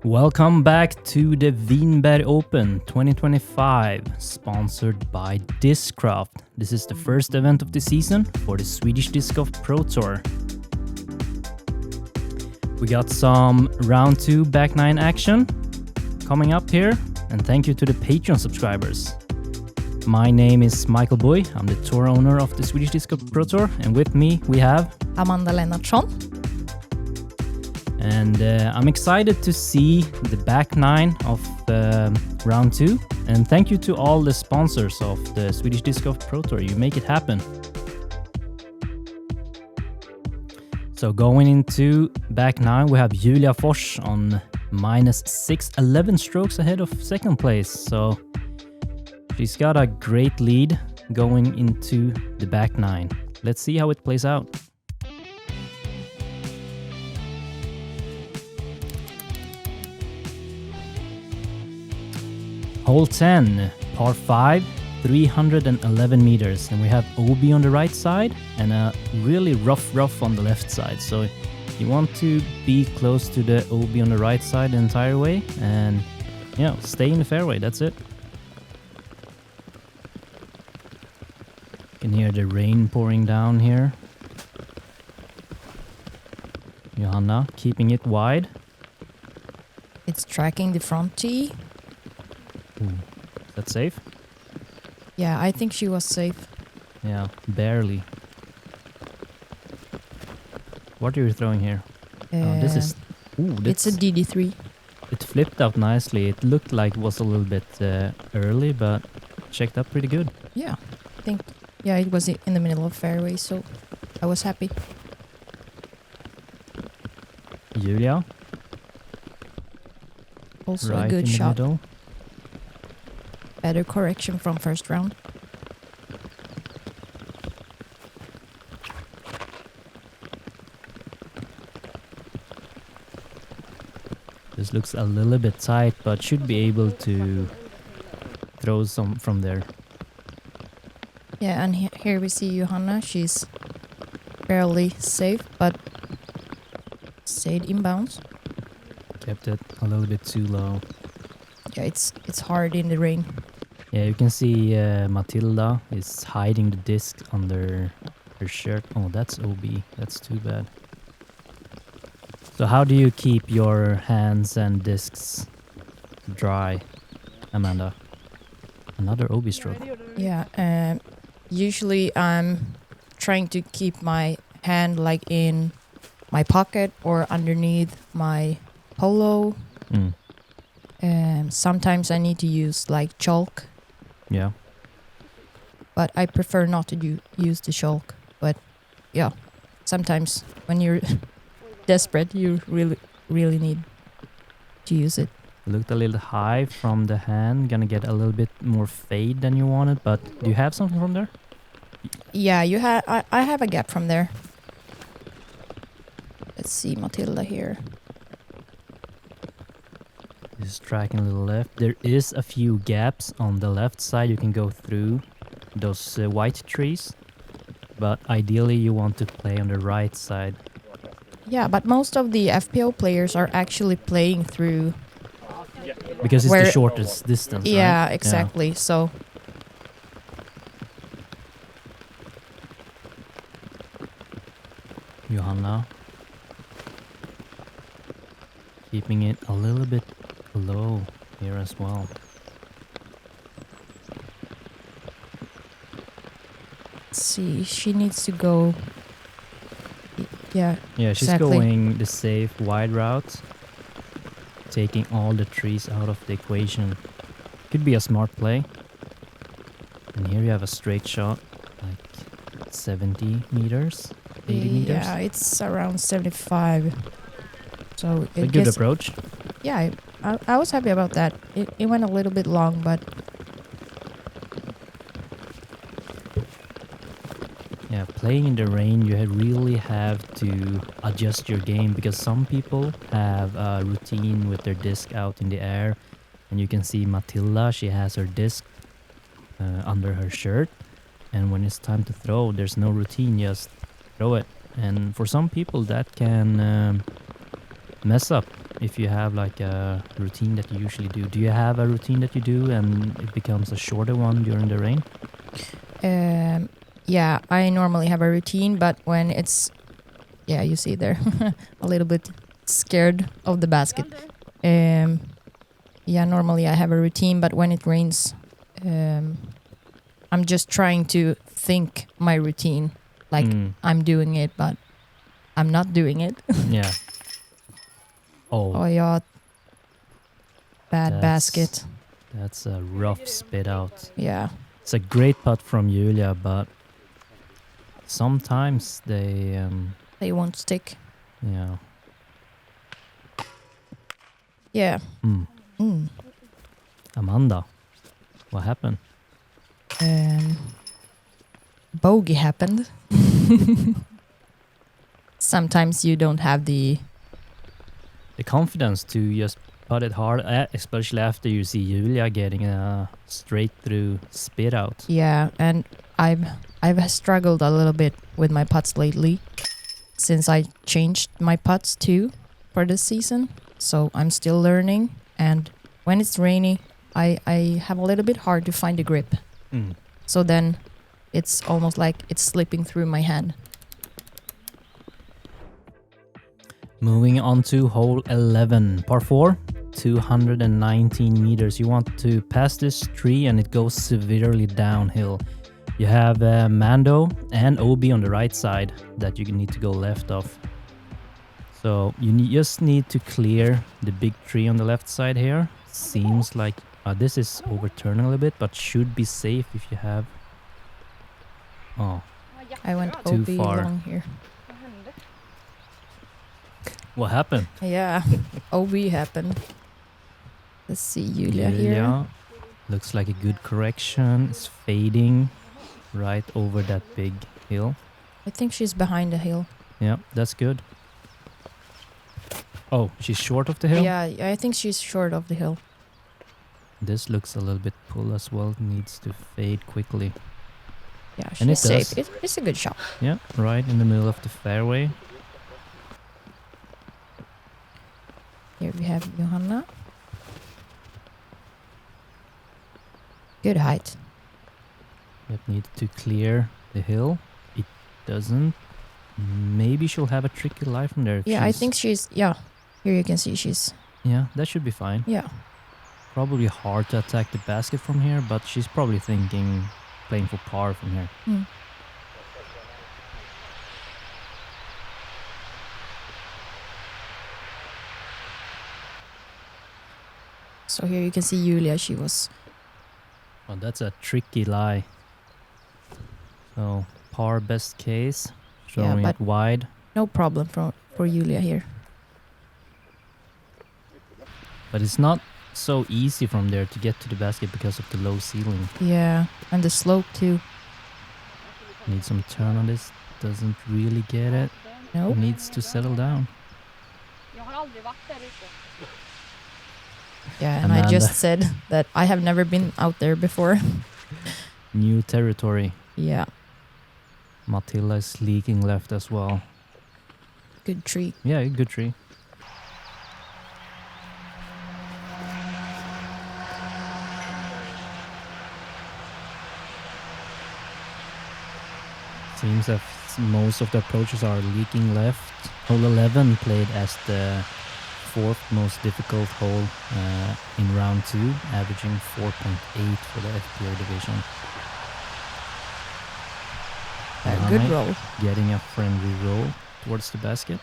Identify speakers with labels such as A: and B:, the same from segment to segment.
A: Welcome back to the Vinberg Open 2025, sponsored by Discraft. This is the first event of the season for the Swedish Disc Golf Pro Tour. We got some round 2 back 9 action coming up here, and thank you to the Patreon subscribers. My name is Michael Boy, I'm the tour owner of the Swedish Disc Golf Pro Tour, and with me we have
B: Amanda Lennartsson.
A: And I'm excited to see the back 9 of round 2. And thank you to all the sponsors of the Swedish Disc Golf Pro Tour. You make it happen. So going into back 9, we have Julia Fors on minus 611 strokes ahead of second place. So she's got a great lead going into the back 9. Let's see how it plays out. Hole 10, par 5, 311 meters, and we have OB on the right side and a really rough on the left side. So you want to be close to the OB on the right side the entire way and stay in the fairway, that's it. You can hear the rain pouring down here. Johanna keeping it wide.
B: It's tracking the front tee.
A: Ooh, is that safe?
B: Yeah, I think she was safe.
A: Yeah, barely. What are you throwing here? This is... Ooh,
B: it's a DD3.
A: It flipped out nicely. It looked like it was a little bit early, but checked up pretty good.
B: Yeah, I think... Yeah, it was in the middle of fairway, so I was happy.
A: Julia.
B: Also
A: right
B: a good
A: in
B: shot.
A: The middle.
B: Better correction from first round.
A: This looks a little bit tight, but should be able to throw some from there.
B: Yeah, and here we see Johanna. She's fairly safe, but stayed inbounds.
A: Kept it a little bit too low.
B: Yeah, it's hard in the rain.
A: Yeah, you can see Matilda is hiding the disc under her shirt. Oh, that's OB. That's too bad. So how do you keep your hands and discs dry, Amanda? Another OB stroke.
B: Yeah, usually I'm trying to keep my hand like in my pocket or underneath my polo. Sometimes I need to use like chalk.
A: Yeah.
B: But I prefer not to use the chalk. But yeah, sometimes when you're desperate, you really need to use it.
A: Looked a little high from the hand. Gonna get a little bit more fade than you wanted. But do you have something from there?
B: Yeah, I have a gap from there. Let's see Matilda here.
A: Just tracking a little left. There is a few gaps on the left side. You can go through those white trees, but ideally you want to play on the right side.
B: Yeah, but most of the FPO players are actually playing through
A: because it's the shortest distance.
B: Yeah,
A: right?
B: exactly. Yeah. So
A: Johanna keeping it a little bit low here as well.
B: Let's see, she needs to go. Yeah,
A: she's
B: exactly.
A: Going the safe wide route, taking all the trees out of the equation. Could be a smart play. And here you have a straight shot, like 70 meters, 80 meters.
B: Yeah, it's around 75. So
A: a good approach.
B: Yeah, I was happy about that. It went a little bit long, but
A: yeah, playing in the rain, you really have to adjust your game because some people have a routine with their disc out in the air, and you can see Matilda, she has her disc under her shirt, and when it's time to throw, there's no routine, just throw it. And for some people that can mess up if you have like a routine that you usually do. Do you have a routine that you do and it becomes a shorter one during the rain?
B: Yeah, I normally have a routine, but when it's, yeah, you see there, a little bit scared of the basket. Yeah, normally I have a routine, but when it rains, I'm just trying to think my routine, like I'm doing it, but I'm not doing it.
A: Yeah. Oh,
B: Oh yeah, bad
A: That's-
B: basket.
A: that's a rough spit out.
B: Yeah,
A: It's a great putt from Julia, but sometimes
B: they won't stick.
A: yeah.
B: Yeah.
A: Amanda, what happened?
B: Bogey happened. Sometimes you don't have the
A: confidence to just putt it hard, especially after you see Julia getting a straight through spit out.
B: Yeah, and I've struggled a little bit with my putts lately since I changed my putts too for this season. So I'm still learning, and when it's rainy, I have a little bit hard to find the grip. So then it's almost like it's slipping through my hand.
A: Moving on to hole 11, par 4, 219 meters. You want to pass this tree and it goes severely downhill. You have Mando and OB on the right side that you need to go left of. So you just need to clear the big tree on the left side here. Seems like this is overturning a little bit, but should be safe if you have... Oh,
B: I went
A: Too
B: OB
A: far.
B: long here.
A: what happened?
B: Yeah, OB happened. Let's see Julia here.
A: Looks like a good correction. It's fading right over that big hill.
B: I think she's behind the hill.
A: Yeah, that's good. Oh, she's short of the hill?
B: Yeah, I think she's short of the hill.
A: This looks a little bit pull as well. Needs to fade quickly.
B: Yeah,
A: And it
B: she's safe.
A: does.
B: It's a good shot.
A: Yeah, right in the middle of the fairway.
B: Here we have Johanna. Good height.
A: Yep, need to clear the hill. It doesn't. Maybe she'll have a tricky lie from there. If
B: Yeah, I think she's... Yeah, here you can see she's...
A: Yeah, that should be fine.
B: Yeah.
A: Probably hard to attack the basket from here, but she's probably thinking playing for par from here.
B: So here you can see Julia. She was...
A: Well, that's a tricky lie. So par best case, showing
B: but
A: it wide.
B: no problem for Julia here.
A: But it's not so easy from there to get to the basket because of the low ceiling.
B: Yeah, and the slope too.
A: Need some turn on this. Doesn't really get it.
B: Nope.
A: Needs to settle down.
B: Yeah, and I
A: Amanda.
B: just said that I have never been out there before.
A: New territory.
B: Yeah,
A: Matilda is leaking left as well.
B: good tree.
A: Yeah, good tree. Seems that most of the approaches are leaking left. Hole 11 played as the fourth most difficult hole in round 2, averaging 4.8 for the FPO division.
B: A good roll.
A: Getting a friendly roll towards the basket.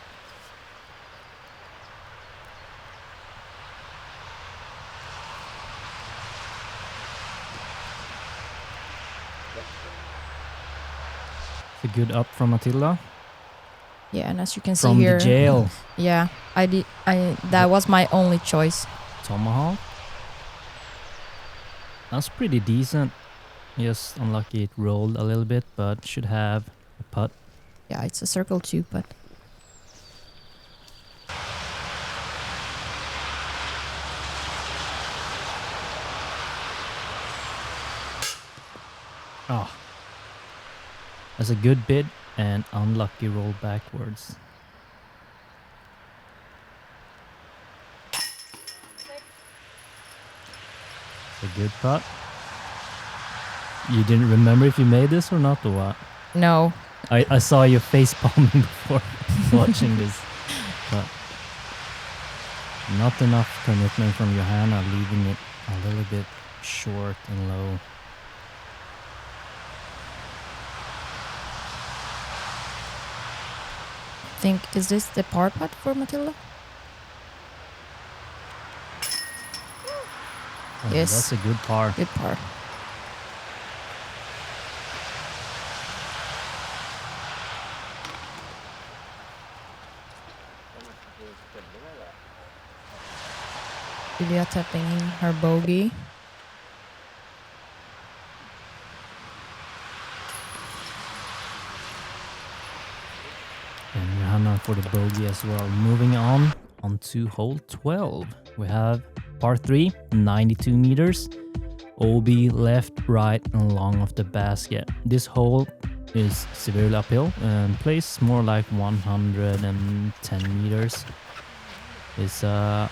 A: A good up from Matilda.
B: Yeah, and as you can see
A: From
B: here,
A: the jail.
B: yeah, that was my only choice.
A: Tomahawk. That's pretty decent. Just unlucky it rolled a little bit, but should have a putt.
B: Yeah, it's a circle too, but
A: Oh. That's a good bid and unlucky roll backwards. A good putt. You didn't remember if you made this or not, or what?
B: No.
A: I saw you face palming before watching this, but not enough commitment from Johanna, leaving it a little bit short and low.
B: Is this the par putt for Matilda?
A: Oh,
B: Yes.
A: That's a good par.
B: Good par. Julia tapping in her bogey.
A: And Johanna for the bogey as well. Moving on to hole 12. We have par 3, 92 meters. OB left, right, and long of the basket. This hole is severely uphill and plays more like 110 meters. It's a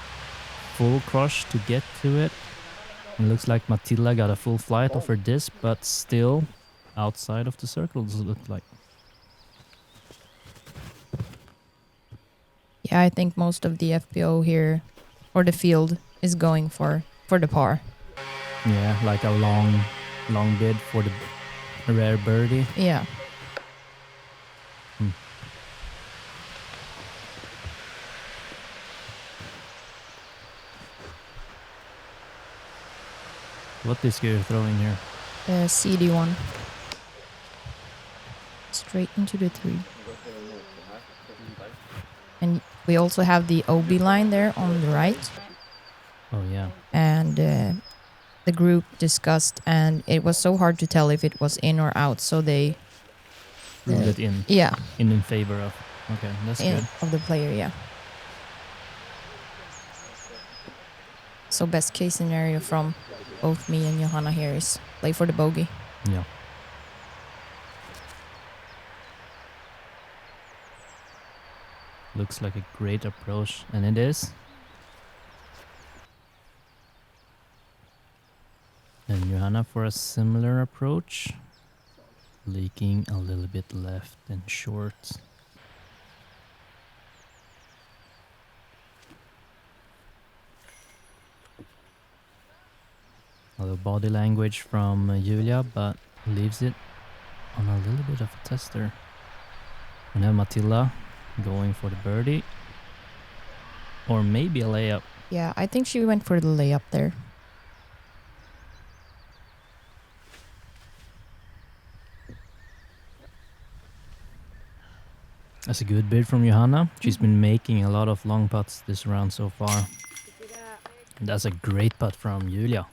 A: full crush to get to it. It looks like Matilda got a full flight of her disc, but still outside of the circle, does it look like.
B: Yeah, I think most of the FPO here, or the field, is going for the par.
A: Yeah, like a long bid for the rare birdie.
B: Yeah.
A: What disc are you throwing here?
B: The CD one. Straight into the 3. And we also have the OB line there on the right.
A: Oh yeah.
B: And the group discussed, and it was so hard to tell if it was in or out, so they
A: Ruled it in.
B: Yeah.
A: In favor of. Okay, that's good.
B: Of the player, yeah. So best case scenario from both me and Johanna here is play for the bogey.
A: Yeah. Looks like a great approach, and it is. And Johanna for a similar approach. Leaking a little bit left and short. A little body language from Julia, but leaves it on a little bit of a tester. And now Matilda going for the birdie. Or maybe a layup.
B: Yeah, I think she went for the layup there.
A: That's a good bid from Johanna. She's been making a lot of long putts this round so far. And that's a great putt from Julia.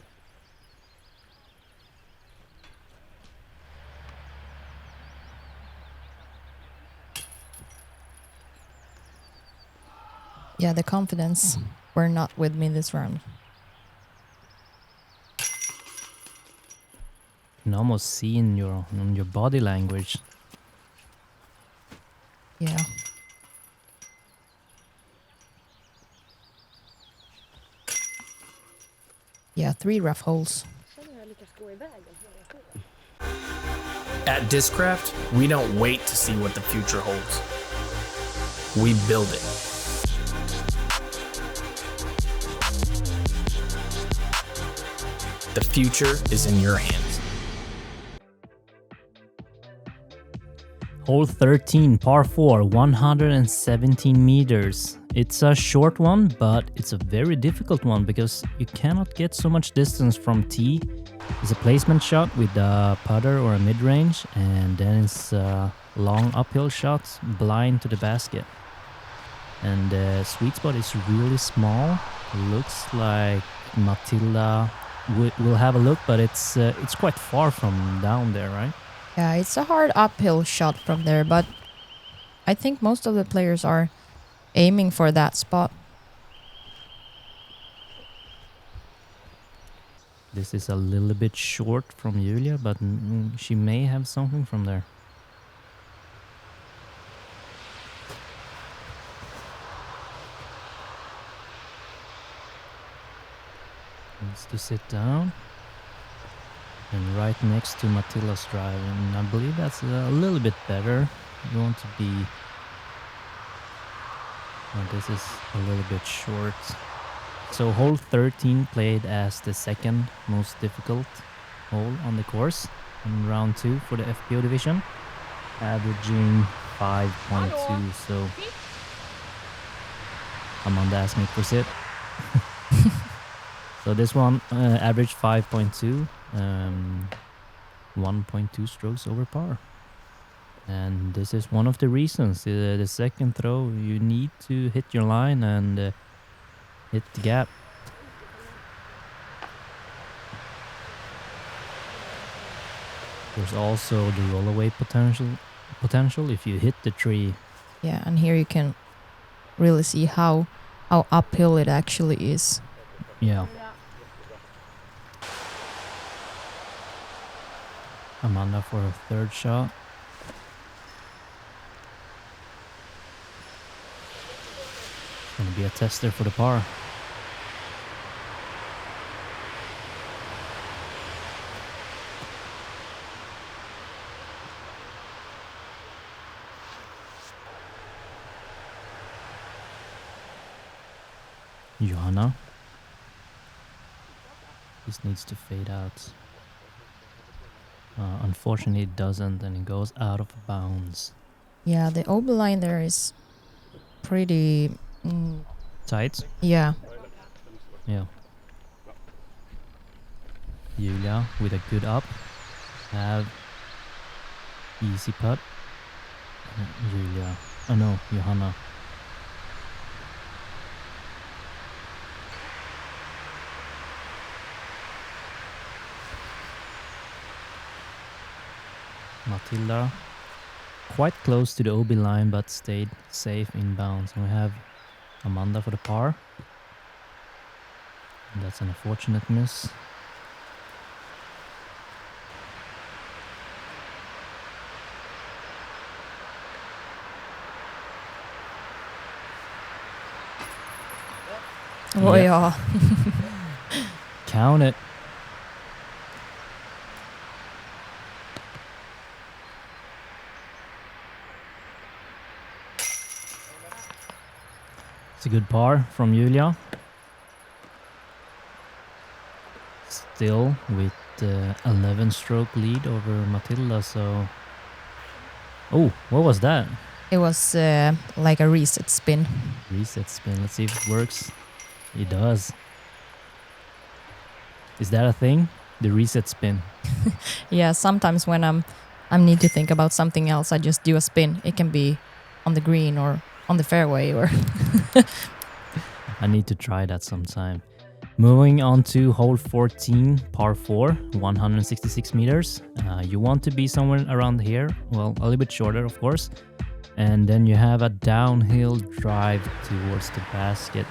B: Yeah, the confidence were not with me this round.
A: You can almost see in your body language.
B: Yeah. Yeah, 3 rough holes.
C: At Discraft, we don't wait to see what the future holds. We build it. The future is in your hands.
A: Hole 13, par 4, 117 meters. It's a short one, but it's a very difficult one because you cannot get so much distance from tee. It's a placement shot with a putter or a mid-range, and then it's a long uphill shot blind to the basket. And the sweet spot is really small. Looks like Matilda will have a look, but it's quite far from down there, right?
B: Yeah, it's a hard uphill shot from there, but I think most of the players are aiming for that spot.
A: This is a little bit short from Julia, but she may have something from there. It's to sit down. And right next to Matilda's drive, and I believe that's a little bit better. You want to be... Oh, this is a little bit short. So hole 13 played as the second most difficult hole on the course in round 2 for the FPO division, averaging 5.2. So Amanda asked me to sit. So this one averaged 5.2, 1.2 strokes over par. And this is one of the reasons. The second throw, you need to hit your line and hit the gap. There's also the rollaway potential if you hit the tree.
B: Yeah, and here you can really see how uphill it actually is.
A: Yeah. Amanda for her third shot. Gonna be a tester for the par. Johanna. This needs to fade out. Unfortunately it doesn't, and it goes out of bounds.
B: Yeah, the OB line there is pretty...
A: Tight?
B: yeah.
A: Yeah. Julia with a good up. Have easy putt. Julia. Oh no, Johanna. Matilda. Quite close to the OB line, but stayed safe in bounds. And we have Amanda for the par. And that's an unfortunate miss.
B: Oh yeah.
A: Count it. It's a good par from Julia. Still with 11 stroke lead over Matilda, so... Oh, what was that?
B: It was like a reset spin.
A: Reset spin. Let's see if it works. It does. Is that a thing? The reset spin.
B: Yeah, sometimes when I need to think about something else, I just do a spin. It can be on the green or on the fairway or...
A: I need to try that sometime. Moving on to hole 14, par 4, 166 meters. You want to be somewhere around here. Well, a little bit shorter, of course. And then you have a downhill drive towards the basket.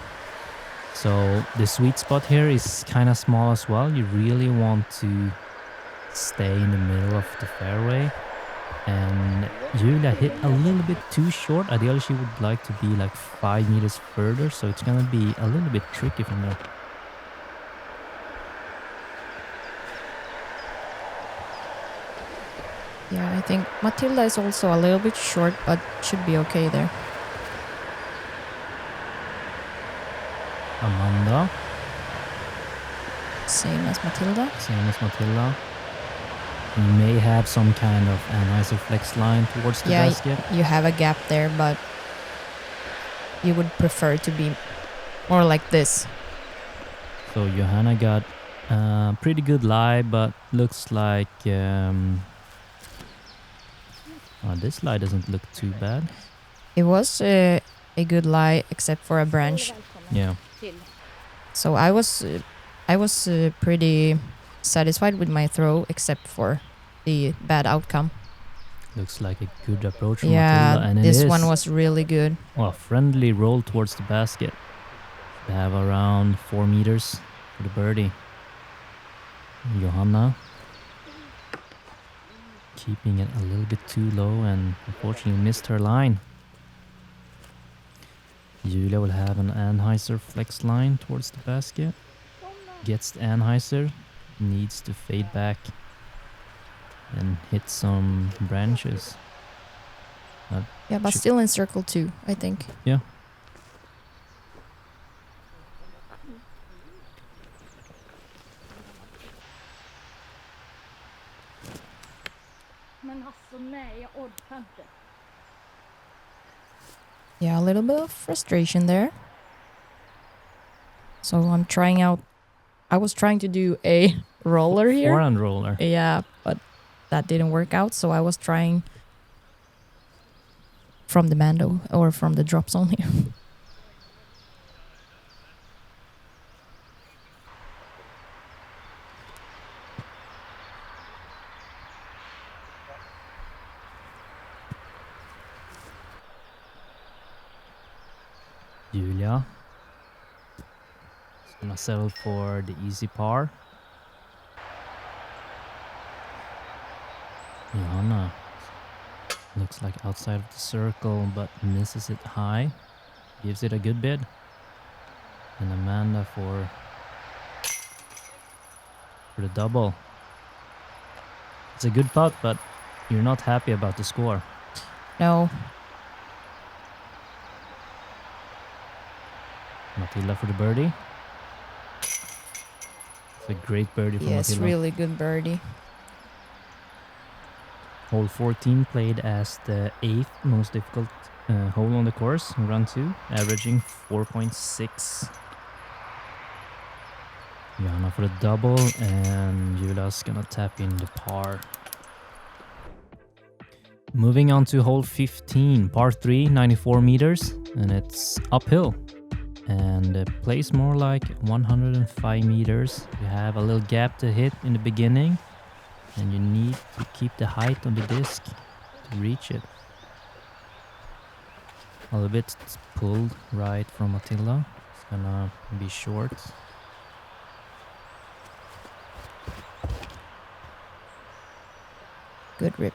A: So the sweet spot here is kind of small as well. You really want to stay in the middle of the fairway. And Julia hit a little bit too short. Ideally, she would like to be like 5 meters further. So it's going to be a little bit tricky from there.
B: Yeah, I think Matilda is also a little bit short, but should be okay there.
A: Amanda.
B: Same as Matilda.
A: Same as Matilda. You may have some kind of an isoflex line towards the basket.
B: You have a gap there, but you would prefer to be more like this.
A: So Johanna got a pretty good lie, but looks like this lie doesn't look too bad.
B: It was a good lie, except for a branch.
A: Yeah.
B: So I was pretty satisfied with my throw, except for the bad outcome.
A: Looks like a good approach from Matilda, and
B: this one was really good.
A: Well, friendly roll towards the basket. They have around 4 meters for the birdie. Johanna keeping it a little bit too low and unfortunately missed her line. Julia will have an Anheuser flex line towards the basket. gets the Anheuser, needs to fade back and hit some branches.
B: Yeah, but still in circle 2, I think.
A: Yeah.
B: Yeah, a little bit of frustration there. So I'm trying out. I was trying to do a roller here.
A: Forehand roller.
B: Yeah, but that didn't work out. So I was trying from the Mando or from the drop zone here.
A: Julia is gonna settle for the easy par. Johanna looks like outside of the circle but misses it high. Gives it a good bid. And Amanda for the double. It's a good putt, but you're not happy about the score.
B: No.
A: Matilda for the birdie. It's a great birdie for
B: Yes,
A: Matilda.
B: really good birdie.
A: Hole 14 played as the 8th most difficult hole on the course, run 2, averaging 4.6. Johanna for the double, and Julia's gonna tap in the par. Moving on to hole 15, par 3, 94 meters, and it's uphill. And plays more like 105 meters. You have a little gap to hit in the beginning, and you need to keep the height on the disc to reach it. A little bit pulled right from Matilda. It's gonna be short.
B: Good rip.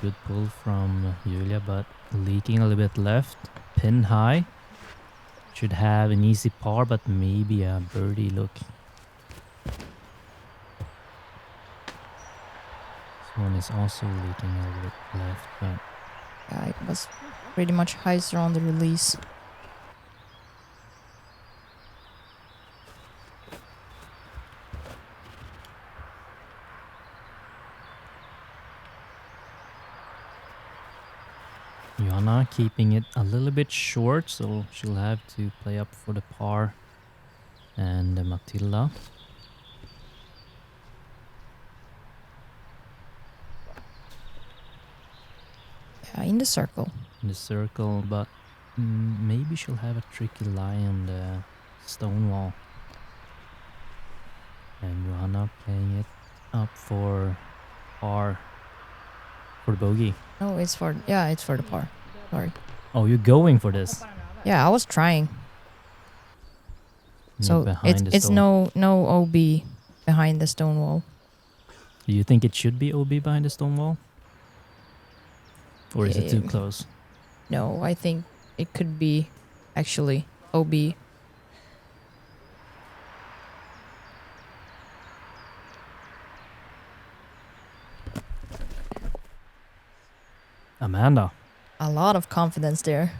A: Good pull from Julia, but leaking a little bit left. Pin high. Should have an easy par, but maybe a birdie look. This one is also leaking a little bit left, but
B: Yeah, it was pretty much hyzer on the release.
A: Johanna keeping it a little bit short, so she'll have to play up for the par. And Matilda.
B: Yeah, in the circle.
A: In the circle, but maybe she'll have a tricky lie on the stone wall. And Johanna playing it up for par for the bogey.
B: No, it's for the par. Sorry.
A: Oh, you're going for this?
B: Yeah, I was trying. So it's no OB behind the stone wall.
A: Do you think it should be OB behind the stone wall? Or is it too close?
B: No, I think it could be actually OB.
A: Amanda.
B: A lot of confidence there.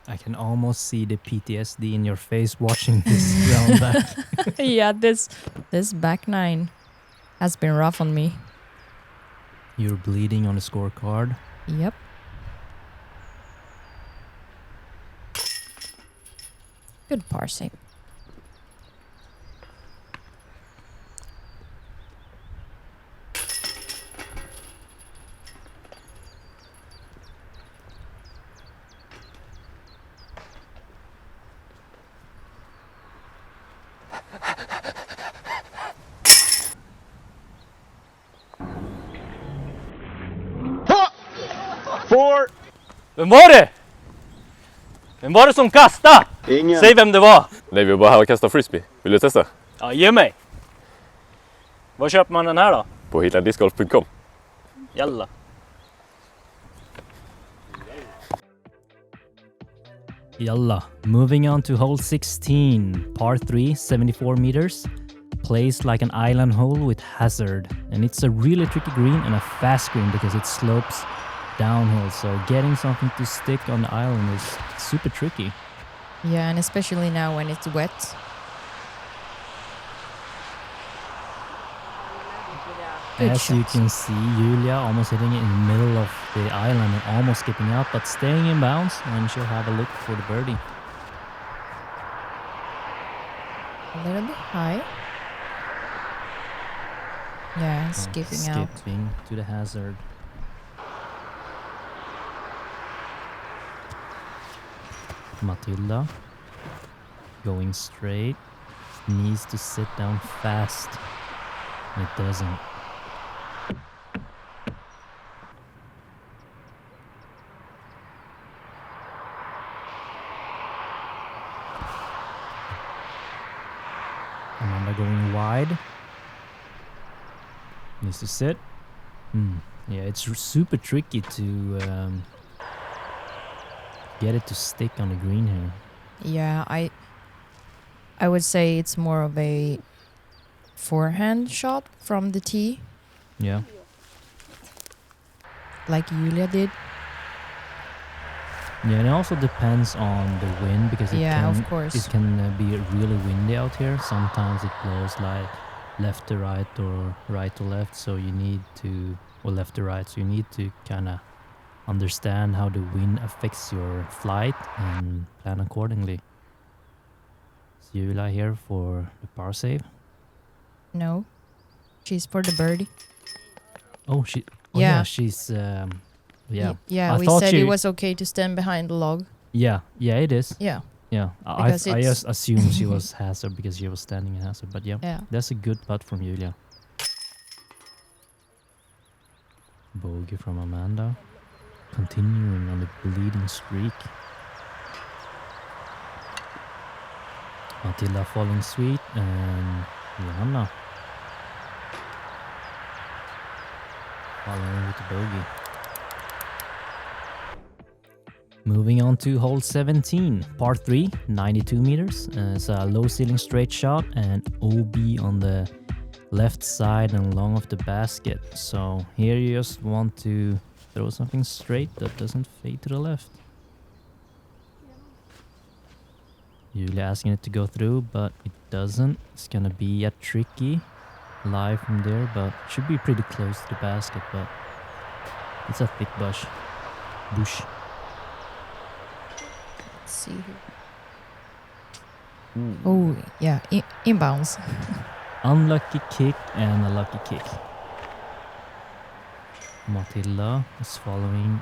A: I can almost see the PTSD in your face watching this round back.
B: Yeah, this back nine has been rough on me.
A: You're bleeding on the scorecard.
B: Yep. Good par save.
D: Vem var det? Vem var det som kastade?
E: Ingen.
D: Säg vem det var.
E: Nej, vi är bara här och kastar frisbee. Vill du testa?
D: Ja, ge mig. Var köper man den här då?
E: På hitlandiscgolf.com.
D: Jalla.
A: Yalla. Moving on to hole 16, par 3, 74 meters. Placed like an island hole with hazard. And it's a really tricky green and a fast green because it slopes downhill. So getting something to stick on the island is super tricky.
B: Yeah, and especially now when it's wet. Good
A: As you
B: shot.
A: can see, Julia almost hitting it in the middle of the island and almost skipping out, but staying in bounds, and she'll have a look for the birdie.
B: A little bit high. Yeah, skipping out.
A: Skipping to the hazard. Matilda going straight. Needs to sit down fast. It doesn't. Amanda going wide. Needs to sit. Yeah, it's super tricky to get it to stick on the green here.
B: Yeah, I would say it's more of a forehand shot from the tee,
A: Yeah.
B: like Julia did.
A: Yeah, and it also depends on the wind because it
B: Yeah,
A: can,
B: of course.
A: it can be really windy out here. Sometimes it blows like left to right or right to left, so you need to, or left to right, so you need to kind of understand how the wind affects your flight and plan accordingly. Is Julia here for the par save?
B: No, she's for the birdie.
A: Oh,
B: Yeah.
A: yeah, she's yeah.
B: Yeah,
A: I
B: we
A: thought
B: said
A: she-
B: it was okay to stand behind the log.
A: Yeah, it is.
B: Yeah,
A: Yeah, I
B: Because it's-
A: just assumed she was hazard because she was standing in hazard, but yeah,
B: yeah.
A: that's a good putt from Julia. Bogey from Amanda, continuing on the bleeding streak. Matilda falling sweet and Johanna following with the bogey. Moving on to hole 17, par 3, 92 meters. It's a low ceiling straight shot and OB on the left side and long of the basket. So here you just want to throw something straight that doesn't fade to the left. Usually asking it to go through, but it doesn't. It's gonna be a tricky lie from there, but should be pretty close to the basket, but it's a thick bush.
B: Let's see. Oh, yeah, inbounds.
A: Unlucky kick and a lucky kick. Matilda is following.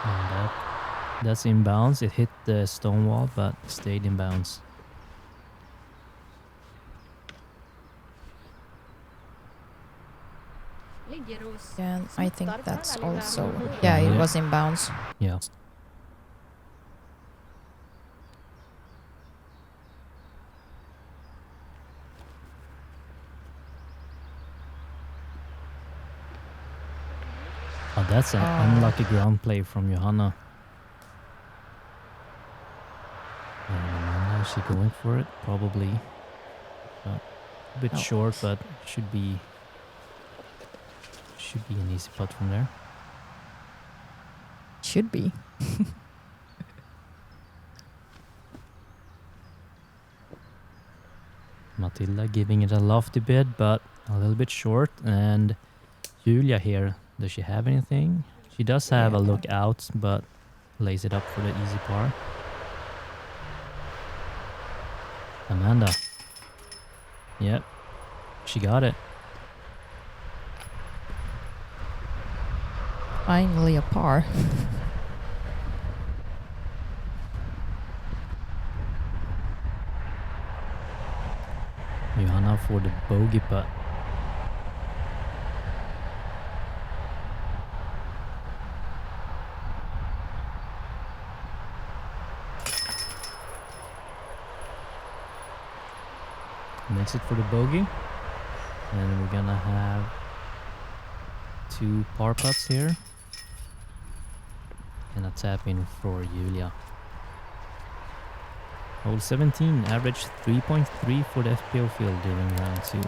A: And that's inbounds. It hit the stone wall but stayed inbounds.
B: Yeah, I think that's also... Yeah, it was inbounds.
A: Yeah. Oh, that's an unlucky ground play from Johanna. And Amanda, is she going for it? Probably. But a bit short, but should be an easy putt from there.
B: Should be.
A: Matilda giving it a lofty bid, but a little bit short. And Julia here, does she have anything? She does have a look out, but lays it up for the easy par. Amanda. Yep, she got it.
B: Finally a par.
A: Johanna for the bogey putt. Makes it for the bogey. And we're gonna have 2 par putts here. And a tap in for Julia. Hole 17, average 3.3 for the FPO field during round 2.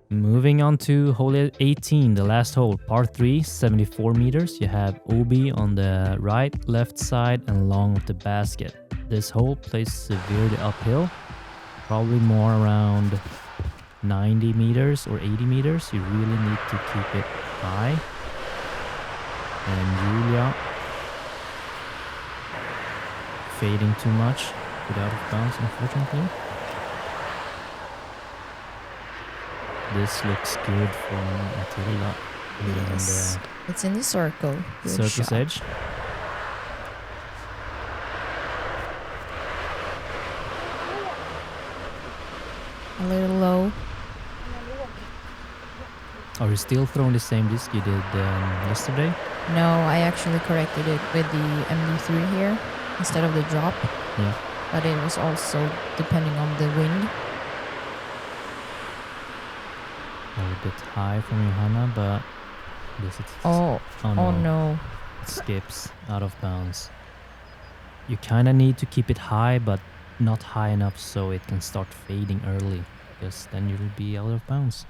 A: Moving on to hole 18, the last hole, par 3, 74 meters. You have OB on the right, left side, and long of the basket. This hole plays severely uphill, probably more around 90 meters or 80 meters. You really need to keep it high. And Julia fading too much, put out of bounds, unfortunately. This looks good for Matilda.
B: Yes. It's in the circle. Good
A: Surface
B: shot.
A: edge.
B: A little low.
A: Are you still throwing the same disc you did yesterday?
B: No, I actually corrected it with the MD3 here instead of the drop.
A: Yeah.
B: But it was also depending on the wind.
A: A little bit high from Johanna, but this is
B: Oh no.
A: It skips out of bounds. You kind of need to keep it high, but not high enough so it can start fading early, because then you will be out of bounds.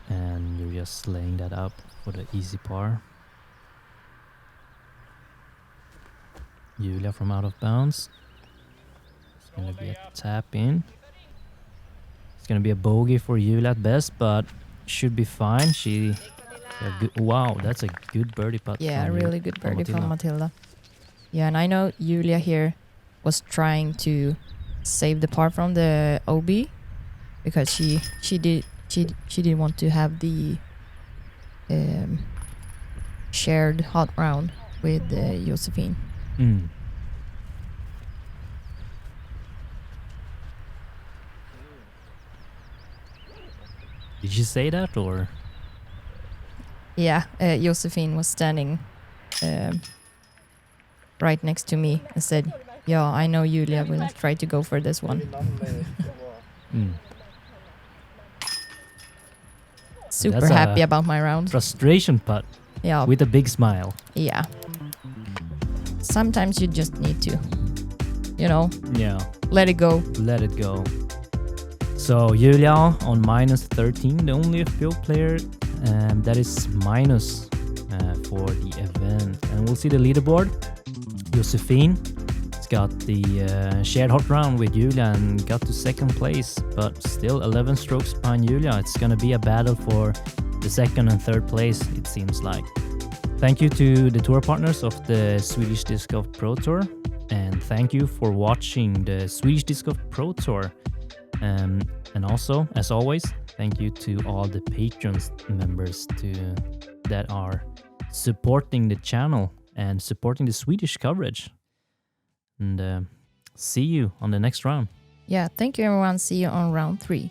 A: And you're just laying that up for the easy par. Julia from out of bounds. It's gonna be a tap in. It's gonna be a bogey for Julia at best, but should be fine. Wow, that's a good birdie putt.
B: Yeah,
A: from
B: really good birdie
A: Matilda.
B: from Matilda. Yeah, and I know Julia here was trying to save the par from the OB because she didn't want to have the shared hot round with Josephine.
A: Mm. Did you say that or?
B: Yeah, Josephine was standing right next to me and said, "Yeah, I know Julia will try to go for this one." Super
A: That's a
B: happy about my round.
A: Frustration putt
B: Yeah,
A: with a big smile.
B: yeah. Sometimes you just need to,
A: Yeah,
B: let it go.
A: let it go. So Julia on minus 13, the only FPO player that is minus for the event. And we'll see the leaderboard. Josephine has got the shared hot round with Julia and got to second place, but still 11 strokes behind Julia. It's gonna be a battle for the second and third place, it seems like. Thank you to the tour partners of the Swedish Disc Golf Pro Tour, and thank you for watching the Swedish Disc Golf Pro Tour. And also, as always, thank you to all the Patreon members that are supporting the channel and supporting the Swedish coverage. And see you on the next round.
B: Yeah, thank you everyone. See you on round 3.